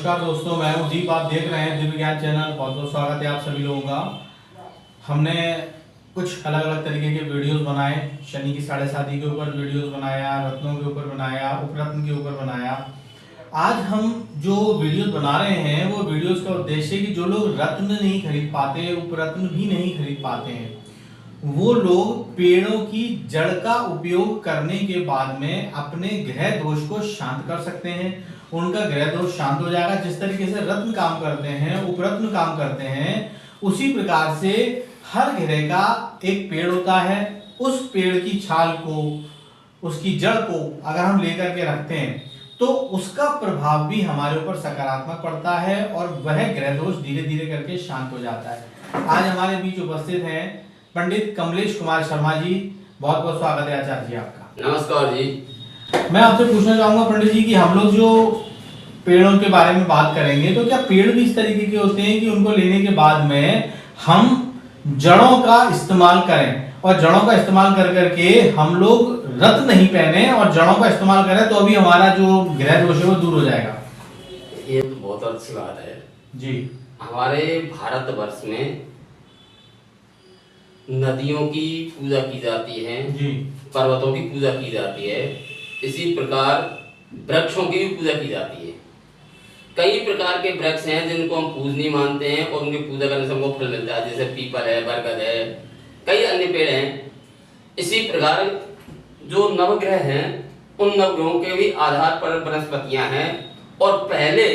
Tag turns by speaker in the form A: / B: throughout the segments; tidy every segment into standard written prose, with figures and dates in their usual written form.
A: नमस्कार दोस्तों, मैं हूं दीप। आप देख रहे हैं दिव्य ज्ञान चैनल। बहुत बहुत स्वागत है आप सभी लोगों का। हमने कुछ अलग अलग तरीके के वीडियोस बनाए। शनि की साढ़े साती के ऊपर वीडियोस बनाया, रत्नों के ऊपर बनाया, उपरत्न के ऊपर बनाया। आज हम जो वीडियोस बना रहे हैं वो वीडियोस का उद्देश्य है कि जो लोग रत्न नहीं खरीद पाते, उपरत्न भी नहीं खरीद पाते हैं, वो लोग पेड़ों की जड़ का उपयोग करने के बाद में अपने ग्रह दोष को शांत कर सकते हैं। उनका ग्रह दोष शांत हो जाएगा। जिस तरीके से रत्न काम करते हैं, उपरत्न काम करते हैं, उसी प्रकार से हर ग्रह का एक पेड़ होता है। उस पेड़ की छाल को, उसकी जड़ को अगर हम लेकर के रखते हैं तो उसका प्रभाव भी हमारे ऊपर सकारात्मक पड़ता है और वह ग्रह दोष धीरे धीरे करके शांत हो जाता है। आज हमारे बीच उपस्थित हैं पंडित कमलेश कुमार शर्मा जी। बहुत बहुत स्वागत है आचार्य जी आपका।
B: नमस्कार जी।
A: मैं आपसे पूछना चाहूंगा पंडित जी कि हम लोग जो पेड़ों के बारे में बात करेंगे तो क्या पेड़ भी इस तरीके के होते हैं कि उनको लेने के बाद में हम जड़ों का इस्तेमाल करें और जड़ों का इस्तेमाल कर करके हम लोग रत्न नहीं पहने और जड़ों का इस्तेमाल करें तो अभी हमारा जो ग्रह दोष है वो दूर हो जाएगा?
B: ये तो बहुत अच्छी बात है
A: जी।
B: हमारे भारतवर्ष में नदियों की पूजा की जाती है
A: जी।
B: पर्वतों की पूजा की जाती है, इसी प्रकार वृक्षों की भी पूजा की जाती है। कई प्रकार के वृक्ष हैं जिनको हम पूजनीय मानते हैं और उनकी पूजा करने से हमको फल मिलता है, जैसे पीपल है, बरगद है, कई अन्य पेड़ हैं। इसी प्रकार जो नवग्रह हैं उन नवग्रहों के भी आधार पर वनस्पतियां हैं। और पहले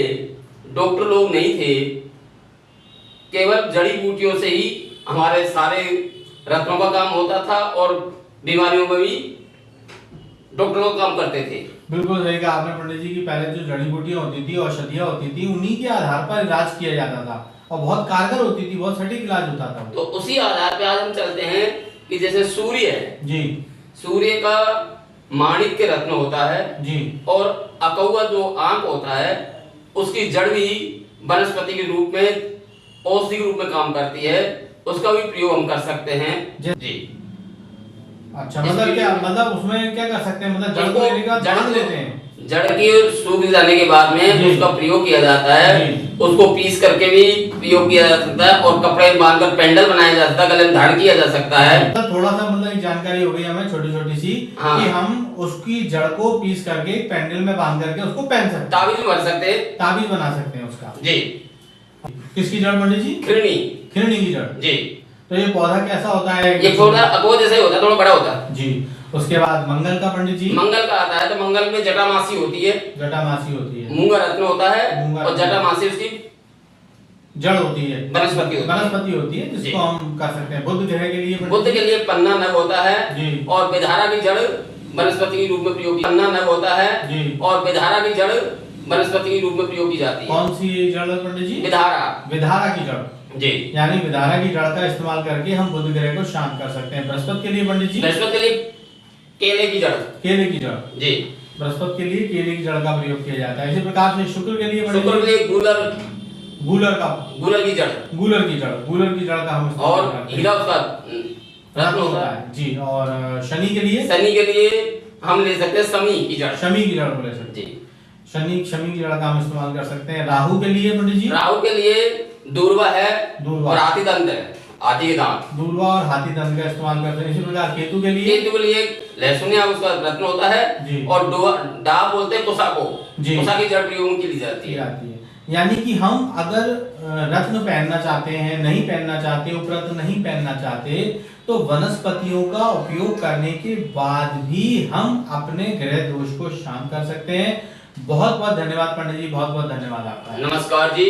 B: डॉक्टर लोग नहीं थे, केवल जड़ी बूटियों से ही हमारे सारे रत्नों का काम होता था और बीमारियों में भी डॉक्टर लोग काम करते थे।
A: बिल्कुल सही कहा आपने पंडित जी की पहले जो जड़ी बूटियां होती थी, औषधियां होती थी, उन्हीं के आधार पर इलाज किया जाता था और बहुत कारगर होती थी, बहुत सटीक इलाज होता था।
B: तो उसी आधार पे आज हम चलते हैं कि जैसे सूर्य है
A: जी,
B: सूर्य का माणिक्य रत्न होता है
A: जी,
B: और अकौआ जो आंख होता है उसकी जड़ भी वनस्पति के रूप में, औषधि के रूप में काम करती है, उसका भी प्रयोग हम कर सकते हैं। जी।
A: अच्छा, मतलब क्या, मतलब उसमें क्या कर सकते हैं? मतलब जड़ को लेने का बांध लेते हैं।
B: जड़ की सूख जाने के बाद में उसका प्रयोग किया जाता है, उसको पीस करके भी प्रयोग किया जा सकता है और कपड़े बांधकर पेंडल बनाया जा सकता है, गले में धारण किया जा सकता है।
A: मतलब थोड़ा सा मतलब एक जानकारी हो गई हमें छोटी छोटी सी।
B: हाँ।
A: कि हम उसकी जड़ को पीस करके पेंडल में बांध करके उसको पहन सकते हैं,
B: ताबीज बन सकते हैं,
A: ताबीज बना सकते हैं उसका।
B: जी।
A: किसकी जड़ पंडित जी?
B: खिरनी।
A: खिरनी की जड़।
B: जी।
A: तो ये पौधा कैसा होता है?
B: ये पौधा अकौआ जैसा ही होता है, थोड़ा बड़ा होता है।
A: जी। उसके बाद मंगल का पंडित जी?
B: मंगल का आता है तो मंगल में जटामासी होती है,
A: जटामासी होती है,
B: मूंगा रत्न होता है और जटामासी उसकी
A: जड़ होती है,
B: वनस्पति
A: होती है जिसको हम कर सकते हैं। बुध ग्रह के लिए,
B: बुध के लिए पन्ना नव होता है
A: जी।
B: और विधारा की जड़ वनस्पति के रूप में प्रयोग की, पन्ना नव होता है
A: जी।
B: और विधारा की जड़ वनस्पति के रूप में प्रयोग की जाती है।
A: कौन सी जड़ पंडित जी?
B: विधारा।
A: विधारा की जड़।
B: जी।
A: यानी विधारा की जड़ का इस्तेमाल करके हम बुध ग्रह को शांत कर सकते हैं। बृहस्पति के लिए पंडित जी?
B: बृहस्पति के लिए केले की जड़।
A: केले की जड़।
B: जी।
A: बृहस्पति के लिए केले की जड़ का प्रयोग किया जाता है। इसी प्रकार से शुक्र के लिए,
B: शुक्र के लिए गूलर की जड़।
A: गूलर की जड़ का हम इस्तेमाल
B: और
A: करते हैं।
B: हीरा उसका
A: रत्न होता है जी। और शनि के लिए
B: हम ले सकते हैं शमी की जड़।
A: शमी की जड़ को ले सकते हैं जी। शमी की जड़ का हम इस्तेमाल कर सकते हैं। राहु के लिए पंडित जी?
B: राहु के लिए दूर्वा है
A: दूर्वा
B: और हाथी दंत है, हाथी के दांत।
A: दूर्वा और हाथी दंत का इस्तेमाल करते हैं। इसी प्रकार केतु के लिए
B: लहसुन या उसका रत्न होता है
A: जी।
B: और डाब बोलते हैं कुसा को,
A: जी।
B: कुसा की जड़ प्रयोग की ली जाती है।
A: यानी कि हम अगर रत्न पहनना चाहते हैं, नहीं पहनना चाहते, उपरत्न नहीं पहनना चाहते, तो वनस्पतियों का उपयोग करने के बाद भी हम अपने ग्रह दोष को शांत कर सकते हैं। बहुत बहुत धन्यवाद पंडित जी, बहुत बहुत धन्यवाद आपका।
B: नमस्कार जी।